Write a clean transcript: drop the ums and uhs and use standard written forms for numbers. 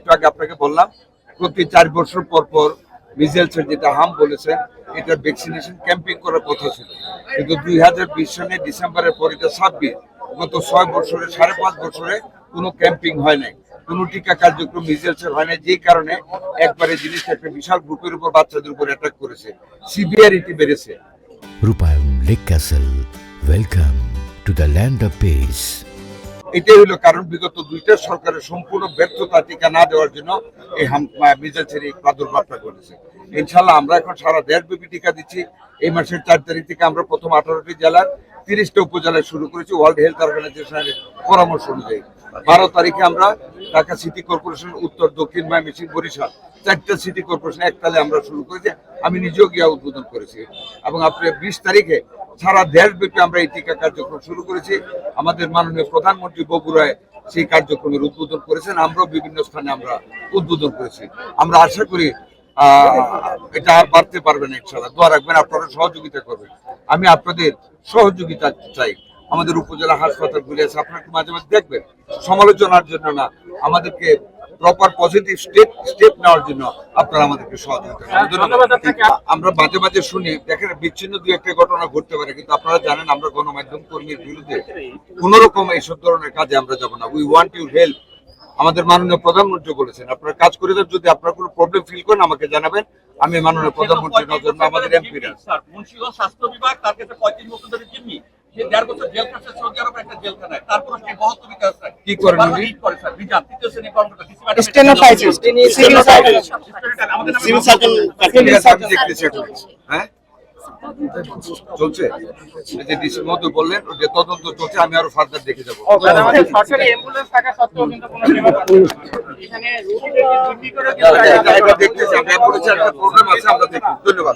একটু আগে আপনাকে বললাম প্রতি 4 বছর পর পর মিজেলসের যেটা হাম বলেছেন এটা ভ্যাকসিনেশন ক্যাম্পিং করার কথা ছিল, কিন্তু 2020 সালে ডিসেম্বরের পর এটা 26 গত 6 বছরে 5.5 বছরে কোনো ক্যাম্পিং হয় নাই, কোনো টিকা কার্যক্রম মিজেলসের হয় নাই, যেই কারণে একবারে জিনিসটা একটা বিশাল গ্রুপের উপর বাচ্চাদের উপর অ্যাটাক করেছে, সিভিয়ারিটি বেড়েছে। রূপায়ণ lake castle, welcome to the land of piece. এটাই হলো কারণ, বিগত 2টা সরকারের সম্পূর্ণ ব্যর্থতা টিকা না দেওয়ার জন্য এই মিজেলসের এই প্রাদুর্ভাবটা ঘটেছে। ইনশাল্লাহ আমরা এখন সারা দেশব্যাপী টিকা দিচ্ছি। এই মাসের 4 তারিখ থেকে আমরা প্রথম 18টি জেলার 30টা উপজেলায় শুরু করেছি ওয়ার্ল্ড হেলথ অর্গানাইজেশনের পরামর্শ অনুযায়ী। 12 তারিখে আমরা ঢাকা সিটি কর্পোরেশন, উত্তর, দক্ষিণ, ময়মনসিংহ, বরিশাল 4টা সিটি কর্পোরেশন একতালে আমরা শুরু করেছি। আমি নিজেও গিয়া উদ্বোধন করেছি এবং আপনার 20 তারিখে সারা দেশব্যাপী আমরা এই টিকা কার্যক্রম শুরু করেছি। আমাদের মাননীয় প্রধানমন্ত্রী বগুড়ায় সেই কার্যক্রমের উদ্বোধন করেছেন, আমরাও বিভিন্ন স্থানে আমরা উদ্বোধন করেছি। আমরা আশা করি এটা আর বাড়তে পারবে না, ইনশাআল্লাহ। দোয়া রাখবেন, আপনারা সহযোগিতা করবেন। আমি আপনাদের সহযোগিতা চাই। আমাদের উপজেলা হাসপাতালগুলি আছে, আপনারা একটু মাঝে মাঝে দেখবেন, সমালোচনার জন্য না, আমাদেরকে প্রপার পজিটিভ স্টেপ নেওয়ার জন্য আপনারা আমাদেরকে সহযোগিতা করবেন। আমরা মাঝে মাঝে শুনি, দেখেন বিচ্ছিন্ন 2-1টা ঘটনা ঘটতে পারে, কিন্তু আপনারা জানেন আমরা গণমাধ্যম কর্মীর বিরুদ্ধে কোন রকম এইসব ধরনের কাজে আমরা যাব না। We want your help. আমাদের মাননীয় প্রধানমন্ত্রী বলেছেন আপনারা কাজ করে দেন, যদি আপনারা কোনো প্রবলেম ফিল করেন আমাকে জানাবেন, আমি মাননীয় প্রধানমন্ত্রীর নজর আমাদের এমপিরা মুন্সিগঞ্জ স্বাস্থ্য বিভাগ তার কাছে 35 বছর ধরে জিম্মি, সে 1.5 বছর জেল খাটছে সৌদি আরবে একটা জেলখানায়, তারপর সে বহুত বিকাশ কি করেন উনি? স্যার বিজান তৃতীয় শ্রেণী কর্মকর্তা স্টেনোসাইটিস তিনি সিভিল সার্জন দেখতেছি এখন। হ্যাঁ চলছে, যে ডিসির মধ্যে বললেন যে তদন্ত চলছে, আমি আরো ফার্দার দেখে যাবো। সরকারি অ্যাম্বুলেন্স থাকা সত্ত্বেও কিন্তু কোনো সেবা পাচ্ছে না। এখানে রোগীদেরকে দুর্নীতি করে এটা দেখতেছি, আমরা বলেছি একটা প্রবলেম আছে, আমরা দেখি। ধন্যবাদ।